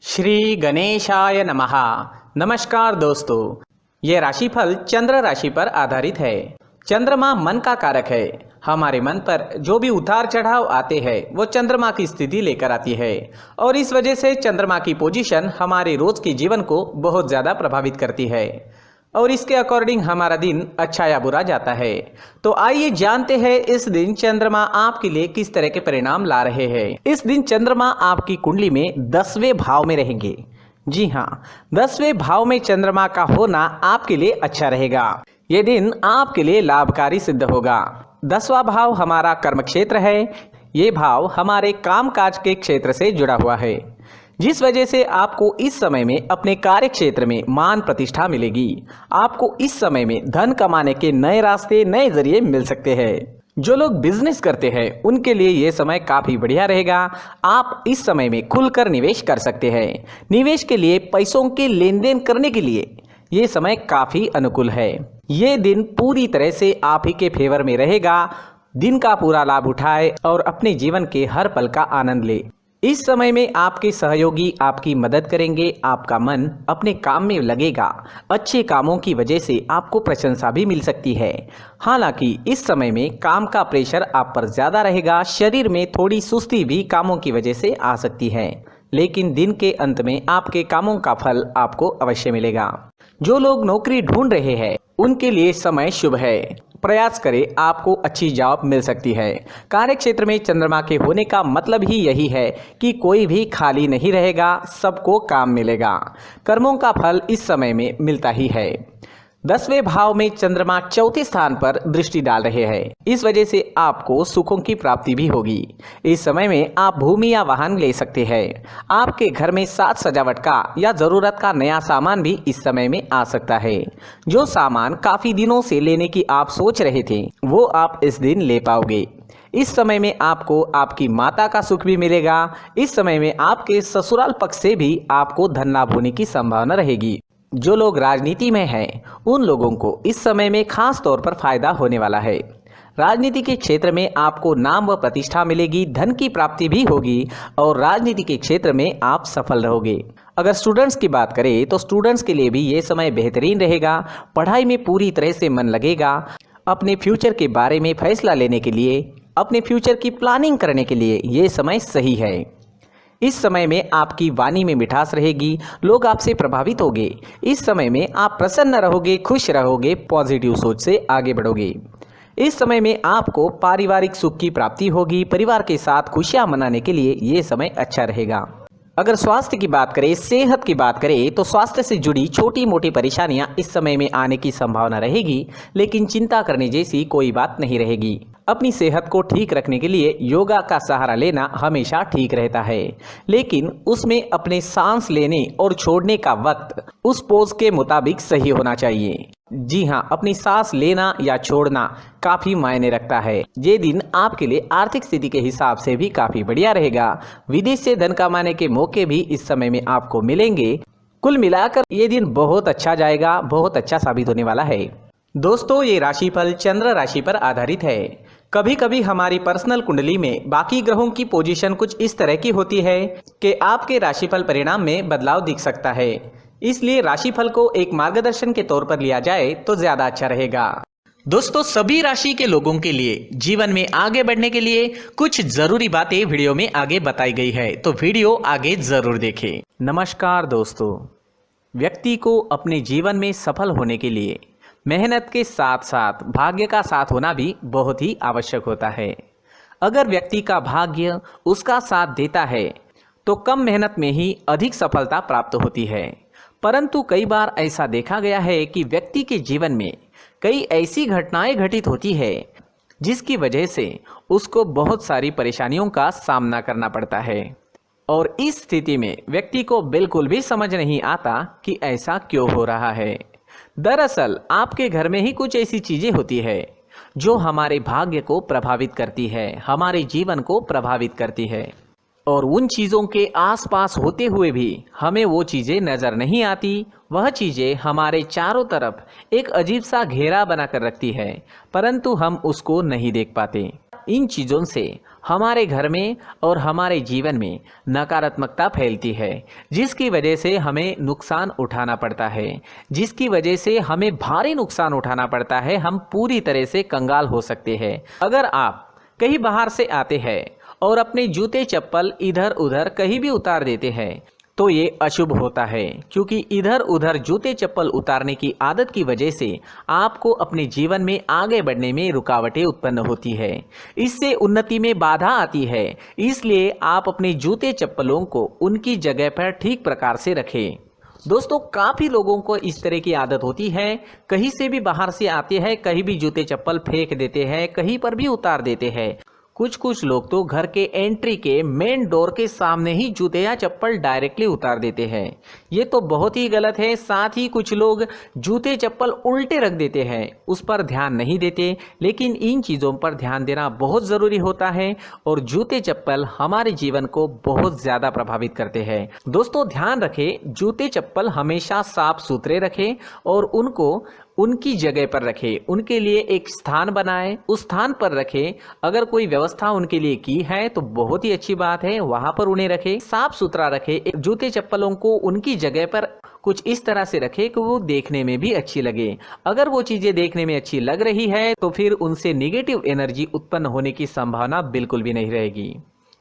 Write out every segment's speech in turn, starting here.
श्री गणेशाय नमः। नमस्कार दोस्तों, ये राशिफल चंद्र राशि पर आधारित है। चंद्रमा मन का कारक है। हमारे मन पर जो भी उतार चढ़ाव आते हैं वो चंद्रमा की स्थिति लेकर आती है और इस वजह से चंद्रमा की पोजीशन हमारे रोज के जीवन को बहुत ज़्यादा प्रभावित करती है और इसके अकॉर्डिंग हमारा दिन अच्छा या बुरा जाता है। तो आइए जानते हैं इस दिन चंद्रमा आपके लिए किस तरह के परिणाम ला रहे हैं। इस दिन चंद्रमा आपकी कुंडली में 10वें भाव में रहेंगे। जी हाँ, 10वें भाव में चंद्रमा का होना आपके लिए अच्छा रहेगा। ये दिन आपके लिए लाभकारी सिद्ध होगा। 10वां भाव हमारा कर्म क्षेत्र है। ये भाव हमारे कामकाज के क्षेत्र से जुड़ा हुआ है, जिस वजह से आपको इस समय में अपने कार्य क्षेत्र में मान प्रतिष्ठा मिलेगी। आपको इस समय में धन कमाने के नए रास्ते, नए जरिए मिल सकते हैं। जो लोग बिजनेस करते हैं उनके लिए ये समय काफ़ी बढ़िया रहेगा। आप इस समय में खुलकर निवेश कर सकते हैं। निवेश के लिए, पैसों के लेन देन करने के लिए ये समय काफ़ी अनुकूल है। ये दिन पूरी तरह से आप ही के फेवर में रहेगा। दिन का पूरा लाभ उठाए और अपने जीवन के हर पल का आनंद ले। इस समय में आपके सहयोगी आपकी मदद करेंगे। आपका मन अपने काम में लगेगा। अच्छे कामों की वजह से आपको प्रशंसा भी मिल सकती है। हालांकि इस समय में काम का प्रेशर आप पर ज़्यादा रहेगा। शरीर में थोड़ी सुस्ती भी कामों की वजह से आ सकती है, लेकिन दिन के अंत में आपके कामों का फल आपको अवश्य मिलेगा। जो लोग नौकरी ढूंढ रहे हैं उनके लिए समय शुभ है। प्रयास करें, आपको अच्छी जॉब मिल सकती है। कार्य क्षेत्र में चंद्रमा के होने का मतलब ही यही है कि कोई भी खाली नहीं रहेगा, सबको काम मिलेगा। कर्मों का फल इस समय में मिलता ही है। 10वें भाव में चंद्रमा चौथे स्थान पर दृष्टि डाल रहे हैं। इस वजह से आपको सुखों की प्राप्ति भी होगी। इस समय में आप भूमि या वाहन ले सकते हैं। आपके घर में साज सजावट का या ज़रूरत का नया सामान भी इस समय में आ सकता है। जो सामान काफ़ी दिनों से लेने की आप सोच रहे थे वो आप इस दिन ले पाओगे। इस समय में आपको आपकी माता का सुख भी मिलेगा। इस समय में आपके ससुराल पक्ष से भी आपको धन लाभ होने की संभावना रहेगी। जो लोग राजनीति में हैं उन लोगों को इस समय में खास तौर पर फायदा होने वाला है। राजनीति के क्षेत्र में आपको नाम व प्रतिष्ठा मिलेगी, धन की प्राप्ति भी होगी और राजनीति के क्षेत्र में आप सफल रहोगे। अगर स्टूडेंट्स की बात करें तो स्टूडेंट्स के लिए भी ये समय बेहतरीन रहेगा। पढ़ाई में पूरी तरह से मन लगेगा। अपने फ्यूचर के बारे में फैसला लेने के लिए, अपने फ्यूचर की प्लानिंग करने के लिए ये समय सही है। इस समय में आपकी वाणी में मिठास रहेगी। लोग आपसे प्रभावित होंगे। इस समय में आप प्रसन्न रहोगे, खुश रहोगे, पॉजिटिव सोच से आगे बढ़ोगे। इस समय में आपको पारिवारिक सुख की प्राप्ति होगी। परिवार के साथ खुशियां मनाने के लिए ये समय अच्छा रहेगा। अगर स्वास्थ्य की बात करें, सेहत की बात करें तो स्वास्थ्य से जुड़ी छोटी मोटी परेशानियां इस समय में आने की संभावना रहेगी, लेकिन चिंता करने जैसी कोई बात नहीं रहेगी। अपनी सेहत को ठीक रखने के लिए योगा का सहारा लेना हमेशा ठीक रहता है, लेकिन उसमें अपने सांस लेने और छोड़ने का वक्त उस पोज के मुताबिक सही होना चाहिए। जी हाँ, अपनी सांस लेना या छोड़ना काफ़ी मायने रखता है। ये दिन आपके लिए आर्थिक स्थिति के हिसाब से भी काफ़ी बढ़िया रहेगा। विदेश से धन कमाने के मौके भी इस समय में आपको मिलेंगे। कुल मिलाकर ये दिन बहुत अच्छा जाएगा, बहुत अच्छा साबित होने वाला है। दोस्तों, ये राशिफल चंद्र राशि पर आधारित है। कभी कभी हमारी पर्सनल कुंडली में बाकी ग्रहों की पोजीशन कुछ इस तरह की होती है कि आपके राशिफल परिणाम में बदलाव दिख सकता है। इसलिए राशिफल को एक मार्गदर्शन के तौर पर लिया जाए तो ज्यादा अच्छा रहेगा। दोस्तों, सभी राशि के लोगों के लिए जीवन में आगे बढ़ने के लिए कुछ जरूरी बातें वीडियो में आगे बताई गई है, तो वीडियो आगे जरूर देखें। नमस्कार दोस्तों, व्यक्ति को अपने जीवन में सफल होने के लिए मेहनत के साथ साथ भाग्य का साथ होना भी बहुत ही आवश्यक होता है। अगर व्यक्ति का भाग्य उसका साथ देता है तो कम मेहनत में ही अधिक सफलता प्राप्त होती है। परंतु कई बार ऐसा देखा गया है कि व्यक्ति के जीवन में कई ऐसी घटनाएं घटित होती है जिसकी वजह से उसको बहुत सारी परेशानियों का सामना करना पड़ता है और इस स्थिति में व्यक्ति को बिल्कुल भी समझ नहीं आता कि ऐसा क्यों हो रहा है। दरअसल आपके घर में ही कुछ ऐसी चीजें होती है जो हमारे भाग्य को प्रभावित करती है, हमारे जीवन को प्रभावित करती है और उन चीज़ों के आसपास होते हुए भी हमें वो चीज़ें नज़र नहीं आती। वह चीज़ें हमारे चारों तरफ एक अजीब सा घेरा बनाकर रखती है, परंतु हम उसको नहीं देख पाते। इन चीज़ों से हमारे घर में और हमारे जीवन में नकारात्मकता फैलती है, जिसकी वजह से हमें नुकसान उठाना पड़ता है, जिसकी वजह से हमें भारी नुकसान उठाना पड़ता है। हम पूरी तरह से कंगाल हो सकते हैं। अगर आप कहीं बाहर से आते हैं और अपने जूते चप्पल इधर उधर कहीं भी उतार देते हैं तो ये अशुभ होता है, क्योंकि इधर उधर जूते चप्पल उतारने की आदत की वजह से आपको अपने जीवन में आगे बढ़ने में रुकावटें उत्पन्न होती है। इससे उन्नति में बाधा आती है। इसलिए आप अपने जूते चप्पलों को उनकी जगह पर ठीक प्रकार से रखें। दोस्तों, काफ़ी लोगों को इस तरह की आदत होती है, कहीं से भी बाहर से आते हैं, कहीं भी जूते चप्पल फेंक देते हैं, कहीं पर भी उतार देते हैं। कुछ लोग तो घर के एंट्री के मेन डोर के सामने ही जूते या चप्पल डायरेक्टली उतार देते हैं। ये तो बहुत ही गलत है। साथ ही कुछ लोग जूते चप्पल उल्टे रख देते हैं, उस पर ध्यान नहीं देते। लेकिन इन चीज़ों पर ध्यान देना बहुत ज़रूरी होता है और जूते चप्पल हमारे जीवन को बहुत ज़्यादा प्रभावित करते हैं। दोस्तों, ध्यान रखें, जूते चप्पल हमेशा साफ सुथरे रखें और उनको उनकी जगह पर रखें। उनके लिए एक स्थान बनाएं, उस स्थान पर रखें। अगर कोई व्यवस्था उनके लिए की है तो बहुत ही अच्छी बात है, वहां पर उन्हें रखें, साफ सुथरा रखें। जूते चप्पलों को उनकी जगह पर कुछ इस तरह से रखें कि वो देखने में भी अच्छी लगे। अगर वो चीजें देखने में अच्छी लग रही है तो फिर उनसे नेगेटिव एनर्जी उत्पन्न होने की संभावना बिल्कुल भी नहीं रहेगी।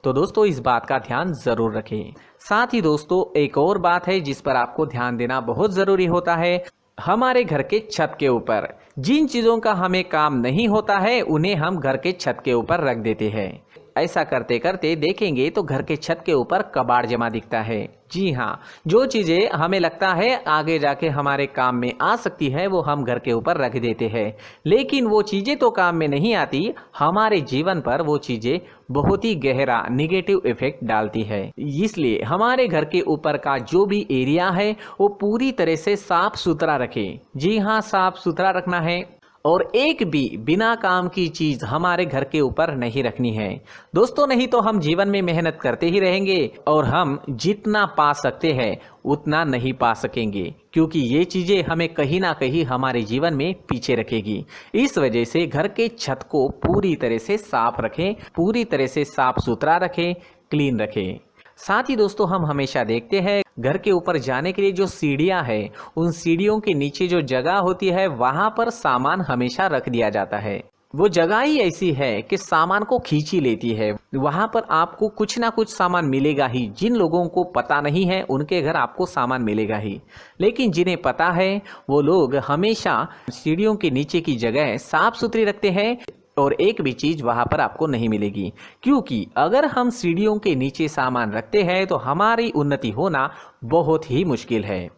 तो दोस्तों, इस बात का ध्यान जरूर रखें। साथ ही दोस्तों, एक और बात है जिस पर आपको ध्यान देना बहुत जरूरी होता है। हमारे घर के छत के ऊपर जिन चीज़ों का हमें काम नहीं होता है उन्हें हम घर के छत के ऊपर रख देते हैं। ऐसा करते करते देखेंगे तो घर के छत के ऊपर कबाड़ जमा दिखता है। जी हाँ, जो चीज़ें हमें लगता है आगे जाके हमारे काम में आ सकती है वो हम घर के ऊपर रख देते हैं, लेकिन वो चीज़ें तो काम में नहीं आती, हमारे जीवन पर वो चीज़ें बहुत ही गहरा निगेटिव इफेक्ट डालती है। इसलिए हमारे घर के ऊपर का जो भी एरिया है वो पूरी तरह से साफ सुथरा रखें। जी हाँ, साफ सुथरा रखना है और एक भी बिना काम की चीज हमारे घर के ऊपर नहीं रखनी है। दोस्तों, नहीं तो हम जीवन में मेहनत करते ही रहेंगे और हम जितना पा सकते हैं उतना नहीं पा सकेंगे, क्योंकि ये चीजें हमें कहीं ना कहीं हमारे जीवन में पीछे रखेगी। इस वजह से घर के छत को पूरी तरह से साफ रखें, पूरी तरह से साफ सुथरा रखें, क्लीन रखें। साथ ही दोस्तों, हम हमेशा देखते हैं घर के ऊपर जाने के लिए जो सीढ़ियां हैं, उन सीढ़ियों के नीचे जो जगह होती है वहां पर सामान हमेशा रख दिया जाता है। वो जगह ही ऐसी है कि सामान को खींच ही लेती है। वहां पर आपको कुछ ना कुछ सामान मिलेगा ही। जिन लोगों को पता नहीं है उनके घर आपको सामान मिलेगा ही, लेकिन जिन्हें पता है वो लोग हमेशा सीढ़ियों के नीचे की जगह साफ सुथरी रखते हैं और एक भी चीज वहां पर आपको नहीं मिलेगी, क्योंकि अगर हम सीढ़ियों के नीचे सामान रखते हैं तो हमारी उन्नति होना बहुत ही मुश्किल है।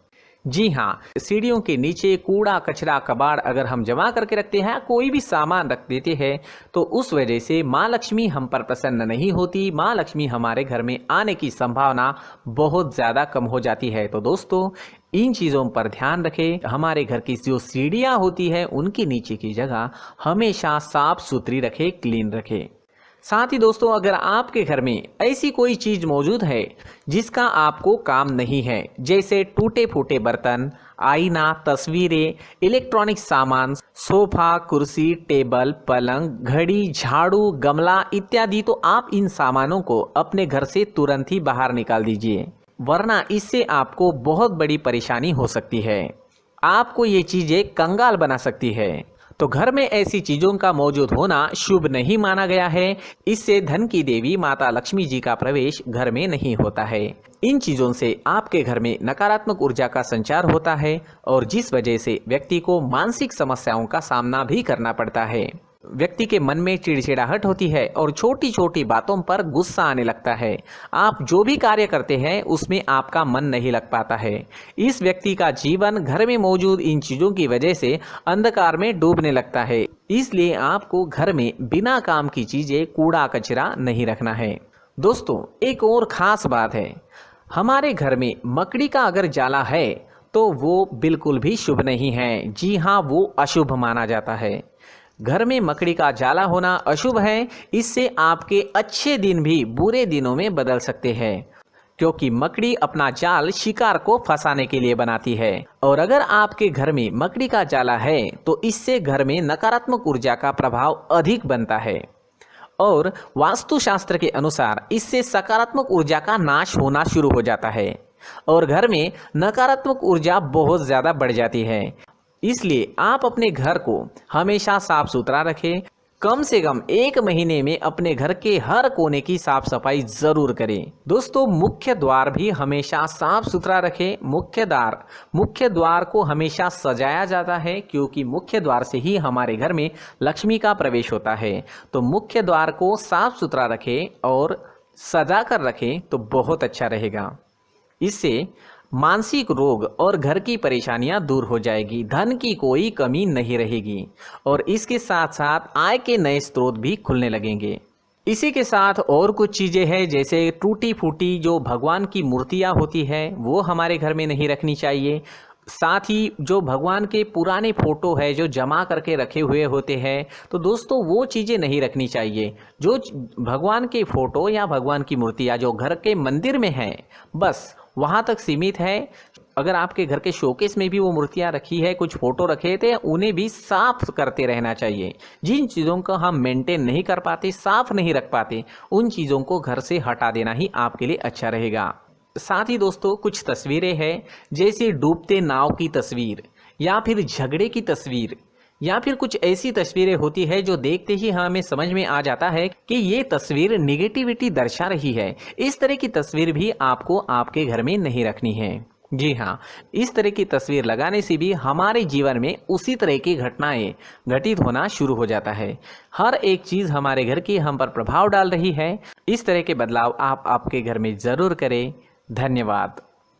जी हाँ, सीढ़ियों के नीचे कूड़ा कचरा कबाड़ अगर हम जमा करके रखते हैं, कोई भी सामान रख देते हैं, तो उस वजह से माँ लक्ष्मी हम पर प्रसन्न नहीं होती। माँ लक्ष्मी हमारे घर में आने की संभावना बहुत ज़्यादा कम हो जाती है। तो दोस्तों, इन चीज़ों पर ध्यान रखें। हमारे घर की जो सीढ़ियाँ होती है उनके नीचे की जगह हमेशा साफ सुथरी रखें, क्लीन रखें। साथ ही दोस्तों, अगर आपके घर में ऐसी कोई चीज मौजूद है जिसका आपको काम नहीं है, जैसे टूटे फूटे बर्तन, आईना, तस्वीरें, इलेक्ट्रॉनिक सामान, सोफा, कुर्सी, टेबल, पलंग, घड़ी, झाड़ू, गमला इत्यादि, तो आप इन सामानों को अपने घर से तुरंत ही बाहर निकाल दीजिए, वरना इससे आपको बहुत बड़ी परेशानी हो सकती है। आपको ये चीजें कंगाल बना सकती है। तो घर में ऐसी चीजों का मौजूद होना शुभ नहीं माना गया है। इससे धन की देवी माता लक्ष्मी जी का प्रवेश घर में नहीं होता है। इन चीजों से आपके घर में नकारात्मक ऊर्जा का संचार होता है और जिस वजह से व्यक्ति को मानसिक समस्याओं का सामना भी करना पड़ता है। व्यक्ति के मन में चिड़चिड़ाहट होती है और छोटी छोटी बातों पर गुस्सा आने लगता है। आप जो भी कार्य करते हैं उसमें आपका मन नहीं लग पाता है। इस व्यक्ति का जीवन घर में मौजूद इन चीजों की वजह से अंधकार में डूबने लगता है। इसलिए आपको घर में बिना काम की चीजें, कूड़ा कचरा नहीं रखना है। दोस्तों, एक और खास बात है, हमारे घर में मकड़ी का अगर जाला है तो वो बिल्कुल भी शुभ नहीं है। जी हाँ, वो अशुभ माना जाता है। घर में मकड़ी का जाला होना अशुभ है। इससे आपके अच्छे दिन भी बुरे दिनों में बदल सकते हैं, क्योंकि मकड़ी अपना जाल शिकार को फंसाने के लिए बनाती है। और अगर आपके घर में मकड़ी का जाला है तो इससे घर में नकारात्मक ऊर्जा का प्रभाव अधिक बनता है और वास्तुशास्त्र के अनुसार इससे सकारात्मक ऊर्जा का नाश होना शुरू हो जाता है और घर में नकारात्मक ऊर्जा बहुत ज़्यादा बढ़ जाती है। इसलिए आप अपने घर को हमेशा साफ सुथरा रखें। कम से कम 1 महीने में अपने घर के हर कोने की साफ सफाई जरूर करें। दोस्तों, मुख्य द्वार भी हमेशा साफ सुथरा रखें। मुख्य द्वार को हमेशा सजाया जाता है क्योंकि मुख्य द्वार से ही हमारे घर में लक्ष्मी का प्रवेश होता है। तो मुख्य द्वार को साफ सुथरा रखें और सजा कर रखें तो बहुत अच्छा रहेगा। इससे मानसिक रोग और घर की परेशानियां दूर हो जाएगी, धन की कोई कमी नहीं रहेगी और इसके साथ साथ आय के नए स्रोत भी खुलने लगेंगे। इसी के साथ और कुछ चीज़ें हैं, जैसे टूटी फूटी जो भगवान की मूर्तियां होती है वो हमारे घर में नहीं रखनी चाहिए। साथ ही जो भगवान के पुराने फोटो है जो जमा करके रखे हुए होते हैं, तो दोस्तों वो चीज़ें नहीं रखनी चाहिए। जो भगवान के फोटो या भगवान की मूर्तियाँ जो घर के मंदिर में हैं बस वहाँ तक सीमित है। अगर आपके घर के शोकेस में भी वो मूर्तियाँ रखी है, कुछ फोटो रखे थे, उन्हें भी साफ करते रहना चाहिए। जिन चीज़ों को हम मेंटेन नहीं कर पाते, साफ नहीं रख पाते, उन चीज़ों को घर से हटा देना ही आपके लिए अच्छा रहेगा। साथ ही दोस्तों कुछ तस्वीरें हैं, जैसे डूबते नाव की तस्वीर या फिर झगड़े की तस्वीर या फिर कुछ ऐसी तस्वीरें होती है जो देखते ही हमें समझ में आ जाता है कि ये तस्वीर निगेटिविटी दर्शा रही है। इस तरह की तस्वीर भी आपको आपके घर में नहीं रखनी है। जी हाँ, इस तरह की तस्वीर लगाने से भी हमारे जीवन में उसी तरह की घटनाएं घटित होना शुरू हो जाता है। हर एक चीज़ हमारे घर की हम पर प्रभाव डाल रही है। इस तरह के बदलाव आप आपके घर में ज़रूर करें। धन्यवाद।